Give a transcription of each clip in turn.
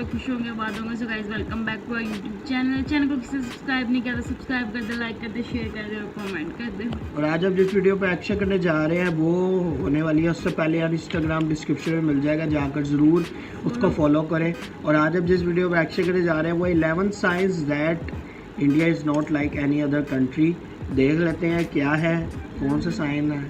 होंगे, खुश होंगे, बात होंगे। So guys welcome back to our YouTube channel को किसी सब्सक्राइब नहीं किया तो सब्सक्राइब कर दे, लाइक कर दे, शेयर कर दे और कमेंट कर दे। और आज हम जिस वीडियो पे एक्शन करने जा रहे हैं वो होने वाली है, उससे पहले यार इंस्टाग्राम डिस्क्रिप्शन में मिल जाएगा, जाकर ज़रूर उसको फॉलो करें। और आज हम जिस वीडियो पे एक्शन करने जा रहे हैं वो 11 science that India is not like any other country. देख लेते हैं क्या है, कौन सा साइन है।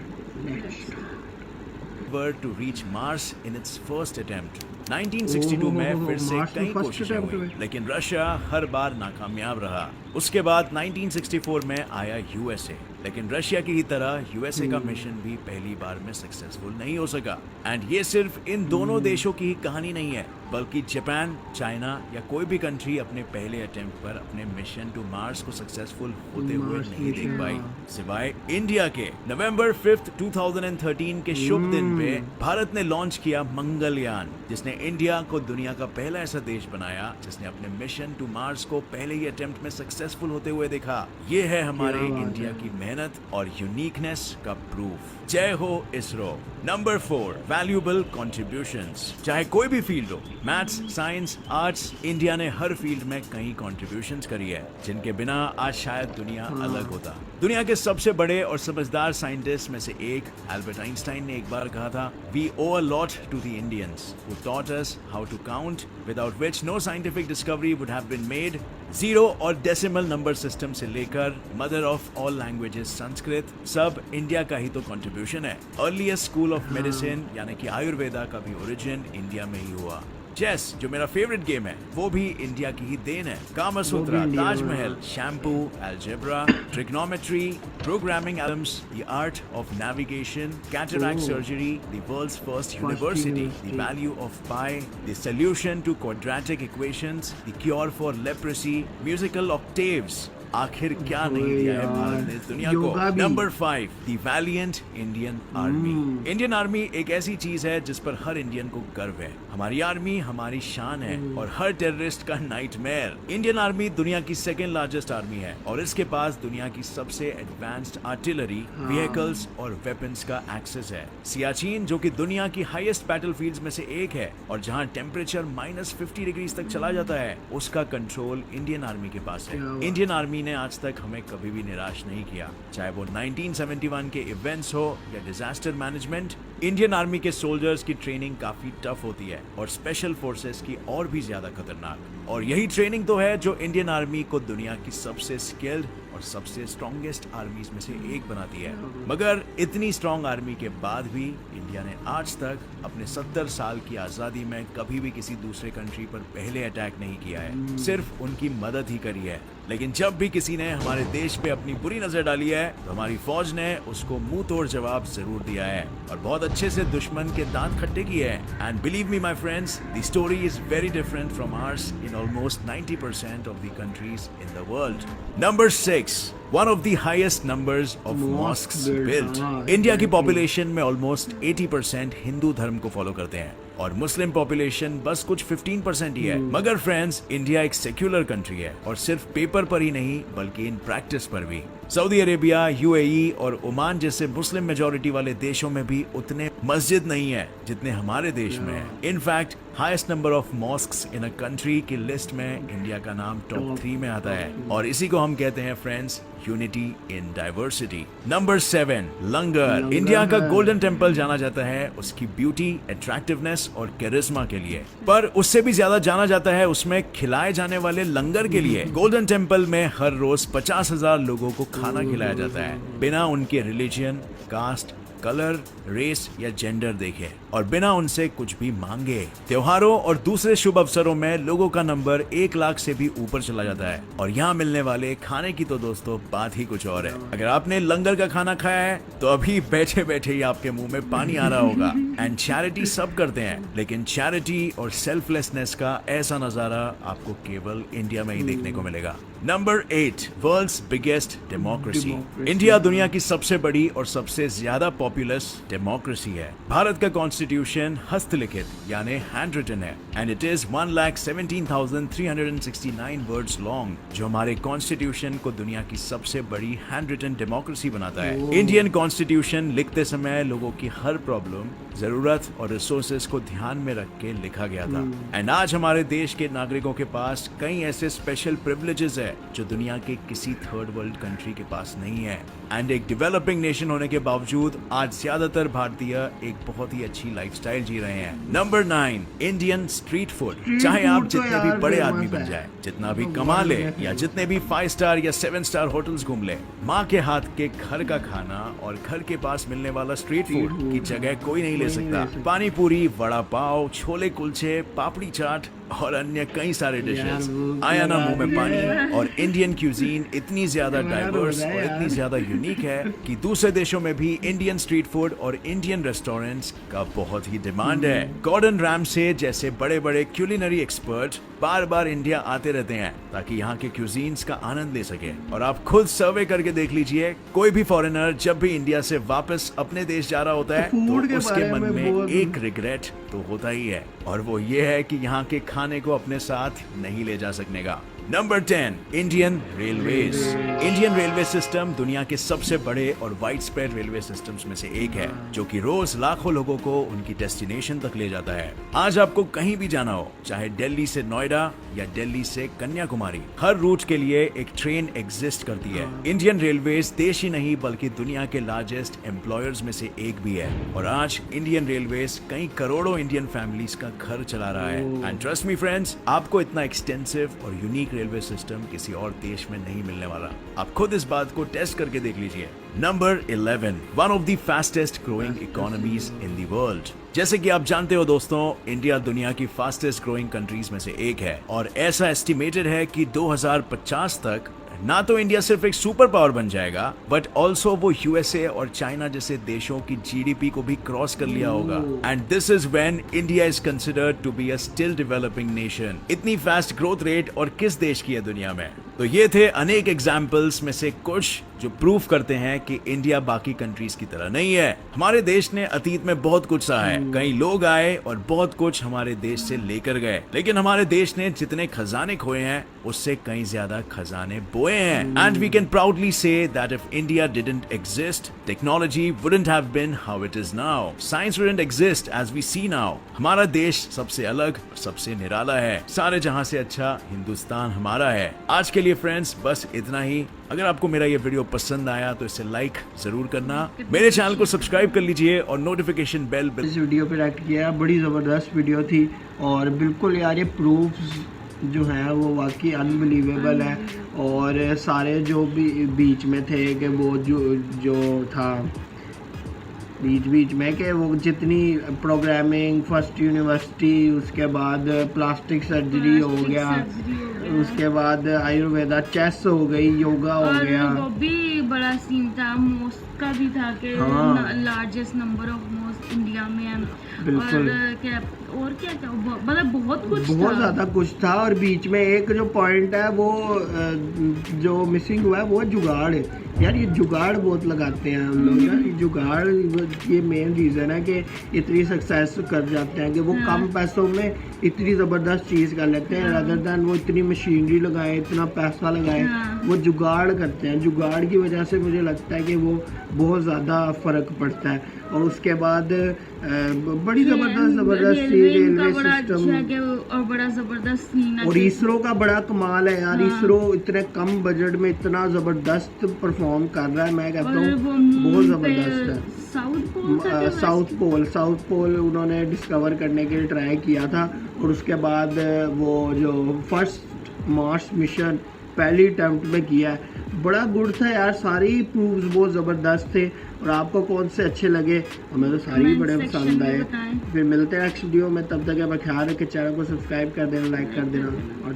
to reach Mars in its first attempt. 1962 में फिर से कई कोशिशें हुई, लेकिन रशिया हर बार नाकामयाब रहा। उसके बाद 1964 में आया यूएसए, लेकिन रशिया की ही तरह यूएसए का मिशन भी पहली बार में सक्सेसफुल नहीं हो सका। एंड ये सिर्फ इन दोनों देशों की ही कहानी नहीं है, बल्कि जापान, चाइना या कोई भी कंट्री अपने पहले अटेम्प्ट पर अपने मिशन टू मार्स को सक्सेसफुल होते हुए नहीं देख पाई, सिवाय इंडिया के। नवंबर 5, 2013 के शुभ दिन पे भारत ने लॉन्च किया मंगलयान, जिसने इंडिया को दुनिया का पहला ऐसा देश बनाया जिसने अपने मिशन टू मार्स को पहले ही अटेम्प्ट में सक्सेसफुल होते हुए देखा। ये है हमारे इंडिया की मेहनत और यूनिकनेस का प्रूफ। जय हो इसरो। Number 4, valuable contributions. चाहे कोई भी फील्ड हो, मैथ्स, साइंस, आर्ट्स, इंडिया ने हर फील्ड में कई कंट्रीब्यूशंस करी है, जिनके बिना आज शायद दुनिया अलग होता। दुनिया के सबसे बड़े और समझदार साइंटिस्ट में से एक एल्बर्ट आइंस्टाइन ने एक बार कहा था, we owe a lot to the Indians who taught us how to count, without which no scientific discovery would have been made. Zero और डेसिमल नंबर सिस्टम से लेकर mother of all languages Sanskrit, सब India का ही तो contribution है। Earliest school of medicine यानी कि आयुर्वेदा का भी ओरिजिन इंडिया में ही हुआ। चेस, जो मेरा फेवरेट गेम है, वो भी इंडिया की ही देन है। Kama Sutra, Taj Mahal, shampoo, algebra, trigonometry, programming algorithms, the art of navigation, cataract surgery, the world's first university, the value of pi, the solution to quadratic equations, the cure for leprosy, musical octaves. आखिर क्या नहीं दिया है भारत ने दुनिया को। Number 5, the valiant Indian army. Indian army एक ऐसी चीज है जिस पर हर इंडियन को गर्व है। हमारी आर्मी हमारी शान है और हर टेररिस्ट का नाइटमेयर। इंडियन आर्मी दुनिया की सेकेंड लार्जेस्ट आर्मी है और इसके पास दुनिया की सबसे एडवांस्ड आर्टिलरी, व्हीकल्स और वेपन्स का एक्सेस है। सियाचिन, जो कि दुनिया की हाईएस्ट बैटलफील्ड्स में से एक है और जहां टेम्परेचर -50 डिग्री तक चला जाता है, उसका कंट्रोल इंडियन आर्मी के पास है। इंडियन आर्मी ने आज तक हमें कभी भी निराश नहीं किया, चाहे वो 1971 के इवेंट्स हो या डिजास्टर मैनेजमेंट। इंडियन आर्मी के सोल्जर्स की ट्रेनिंग काफी टफ होती है और स्पेशल फोर्सेस की और भी ज्यादा खतरनाक। और यही ट्रेनिंग तो है जो इंडियन आर्मी को दुनिया की सबसे स्किल्ड और सबसे स्ट्रॉन्गेस्ट आर्मीज में से एक बनाती है। मगर इतनी स्ट्रॉन्ग आर्मी के बाद भी इंडिया ने आज तक अपने 70 साल की आजादी में कभी भी किसी दूसरे कंट्री पर पहले अटैक नहीं किया है, सिर्फ उनकी मदद ही करी है। लेकिन जब भी किसी ने हमारे देश पे अपनी बुरी नजर डाली है तो हमारी फौज ने उसको मुंह तोड़ जवाब जरूर दिया है और बहुत अच्छे से दुश्मन के दांत खट्टे किए हैं। And believe me my friends, the story is very different from hours in almost 90% of the countries in the world. Number 6, one of the highest numbers of mosques built. India की पॉपुलेशन में almost 80% Hindu धर्म को follow करते हैं और Muslim population बस कुछ 15% ही है। मगर फ्रेंड्स, इंडिया एक सेक्युलर कंट्री है और सिर्फ पेपर पर ही नहीं बल्कि इन प्रैक्टिस पर भी। सऊदी अरेबिया, यूएई और ओमान जैसे मुस्लिम मेजोरिटी वाले देशों में भी उतने मस्जिद नहीं है जितने हमारे देश में है। In fact highest number of mosques in a country की लिस्ट में इंडिया का नाम टॉप 3 में आता है और इसी को हम कहते हैं friends, unity in diversity. Number 7, langar. India का गोल्डन टेम्पल जाना जाता है उसकी ब्यूटी, अट्रैक्टिवनेस और कैरिज्मा के लिए, पर उससे भी ज्यादा जाना जाता है उसमें खिलाए जाने वाले लंगर के लिए। गोल्डन टेम्पल में हर रोज 50,000 लोगों को खाना खिलाया जाता है, बिना उनके रिलीजन, कास्ट, कलर, रेस या जेंडर देखे और बिना उनसे कुछ भी मांगे। त्योहारों और दूसरे शुभ अवसरों में लोगों का नंबर 1 लाख से भी ऊपर चला जाता है और यहाँ मिलने वाले खाने की तो दोस्तों बात ही कुछ और है। अगर आपने लंगर का खाना खाया है तो अभी बैठे बैठे ही आपके मुंह में पानी आ रहा होगा। एंड चैरिटी सब करते हैं, लेकिन चैरिटी और सेल्फलेसनेस का ऐसा नजारा आपको केवल इंडिया में ही देखने को मिलेगा। Number 8, world's biggest democracy. Democracy. India दुनिया की सबसे बड़ी और सबसे ज्यादा पॉपुलस डेमोक्रेसी है। भारत का कॉन्स्टिट्यूशन हस्तलिखित यानी हैंड रिटन है and it is 1,17,369 words long, जो हमारे कॉन्स्टिट्यूशन को दुनिया की सबसे बड़ी हैंड रिटन डेमोक्रेसी बनाता है। इंडियन कॉन्स्टिट्यूशन लिखते समय लोगों की हर प्रॉब्लम, जरूरत और रिसोर्सेज को ध्यान में रख के लिखा गया था। एंड आज हमारे देश के नागरिकों के पास कई ऐसे स्पेशल प्रिविलेजेस है जो दुनिया के किसी थर्ड वर्ल्ड कंट्री के पास नहीं है। एंड एक डेवलपिंग नेशन होने के बावजूद आज ज्यादातर भारतीय एक बहुत ही अच्छी लाइफस्टाइल जी रहे हैं। Number 9, Indian street food. चाहे आप food तो जितने भी यार बड़े famous आदमी बन है। जाए, जितना भी कमा ले या जितने भी 5 स्टार या 7 स्टार होटल्स घूम ले, माँ के हाथ के घर का खाना और घर के पास मिलने वाला स्ट्रीट फूड की जगह कोई नहीं ले सकता। पानी पूरी, वड़ा पाव, छोले कुलचे, पापड़ी चाट और अन्य कई सारे डिशेस। आया ना मुंह में पानी। और इंडियन क्यूजीन इतनी ज्यादा डाइवर्स और इतनी ज्यादा यूनिक है कि दूसरे देशों में भी इंडियन स्ट्रीट फूड और इंडियन रेस्टोरेंट्स का बहुत ही डिमांड है। गॉर्डन रैमसे जैसे बड़े बड़े क्यूलिनरी एक्सपर्ट बार बार इंडिया आते रहते हैं ताकि यहाँ के क्यूजीन्स का आनंद ले सके। और आप खुद सर्वे करके देख लीजिए, कोई भी फॉरेनर जब भी इंडिया से वापस अपने देश जा रहा होता है फूड के तो उसके बारे मन में में बहुत- एक रिग्रेट तो होता ही है, और वो ये है कि यहाँ के खाने को अपने साथ नहीं ले जा सकने का। Number 10, Indian railways. Indian railway system दुनिया के सबसे बड़े और वाइड स्प्रेड रेलवे सिस्टम्स में से एक है, जो कि रोज लाखों लोगों को उनकी डेस्टिनेशन तक ले जाता है। आज आपको कहीं भी जाना हो, चाहे दिल्ली से नोएडा या दिल्ली से कन्याकुमारी, हर रूट के लिए एक ट्रेन एग्जिस्ट करती है। इंडियन रेलवेज देश ही नहीं बल्कि दुनिया के लार्जेस्ट एम्प्लॉयर्स में से एक भी है, और आज इंडियन रेलवेज कई करोड़ों इंडियन फैमिलीज का घर चला रहा है। एंड ट्रस्ट मी फ्रेंड्स, आपको इतना एक्सटेंसिव और यूनिक रेलवे सिस्टम किसी और देश में नहीं मिलने वाला। आप खुद इस बात को टेस्ट करके देख लीजिए। Number 11, one of the fastest growing economies in the world. जैसे कि आप जानते हो दोस्तों, इंडिया दुनिया की फास्टेस्ट ग्रोइंग कंट्रीज में से एक है, और ऐसा एस्टिमेटेड है कि 2050 तक ना तो इंडिया सिर्फ एक सुपर पावर बन जाएगा, बट ऑल्सो वो यूएसए और चाइना जैसे देशों की जीडीपी को भी क्रॉस कर लिया होगा। And this is when India is considered to be a still developing nation. इतनी फास्ट ग्रोथ रेट और किस देश की है दुनिया में? तो ये थे अनेक एग्जाम्पल्स में से कुछ जो प्रूफ करते हैं कि इंडिया बाकी कंट्रीज की तरह नहीं है। हमारे देश ने अतीत में बहुत कुछ सहा है, कई लोग आए और बहुत कुछ हमारे देश से लेकर गए, लेकिन हमारे देश ने जितने खजाने खोए हैं उससे कई ज्यादा खजाने बोए हैं। And we can proudly say that if India didn't exist, technology wouldn't have been how it is now, science wouldn't exist as we see now. हमारा देश सबसे अलग, सबसे निराला है, सारे जहां से अच्छा हिंदुस्तान हमारा है। आज के लिए फ्रेंड्स बस इतना ही। अगर आपको मेरा ये वीडियो पसंद आया तो इसे लाइक जरूर करना, मेरे चैनल को सब्सक्राइब कर लीजिए और नोटिफिकेशन बेल इस वीडियो पे रिएक्ट किया, बड़ी ज़बरदस्त वीडियो थी और बिल्कुल यार ये प्रूफ्स जो हैं वो वाकई अनबिलीवेबल है। और सारे जो भी बीच में थे कि वो जो था बीच में कि वो जितनी प्रोग्रामिंग, फर्स्ट यूनिवर्सिटी, उसके बाद प्लास्टिक सर्जरी हो गया, उसके बाद आयुर्वेदा, चेस हो गई, योगा हो गया, वो भी बड़ा सीन था। मोस्ट का भी था कि largest number of most India में है। बिल्कुल। और क्या मतलब बहुत कुछ बहुत ज़्यादा कुछ था। और बीच में एक जो पॉइंट है वो जो मिसिंग हुआ है वो जुगाड़ है। यार ये जुगाड़ बहुत लगाते हैं हम लोग ना, ये जुगाड़ ये मेन रीज़न है कि इतनी सक्सेस कर जाते हैं कि वो कम पैसों में इतनी ज़बरदस्त चीज़ कर लेते हैं, रादर दैन वो इतनी मशीनरी लगाए, इतना पैसा लगाए, वो जुगाड़ करते हैं। जुगाड़ की वजह से मुझे लगता है कि वो बहुत ज़्यादा फ़र्क पड़ता है। और उसके बाद बड़ी ज़बरदस्त रेलवे सिस्टम और बड़ा ज़बरदस्त सीन है। और इसरो का बड़ा कमाल है यार। इसरो इतने कम बजट में इतना ज़बरदस्त परफॉर्म कर रहा है, मैं कहता हूँ बहुत ज़बरदस्त है। साउथ पोल उन्होंने डिस्कवर करने के लिए ट्राई किया था, और उसके बाद वो जो फर्स्ट मार्स मिशन पहली अटेम्प्ट में किया है, बड़ा गुड था यार। सारे प्रूफ्स बहुत ज़बरदस्त थे। और आपको कौन से अच्छे लगे? हमें तो सारे ही बड़े पसंद आए। फिर मिलते हैं नेक्स्ट वीडियो में, तब तक अपना ख्याल रखें, चैनल को सब्सक्राइब कर देना, लाइक कर देना और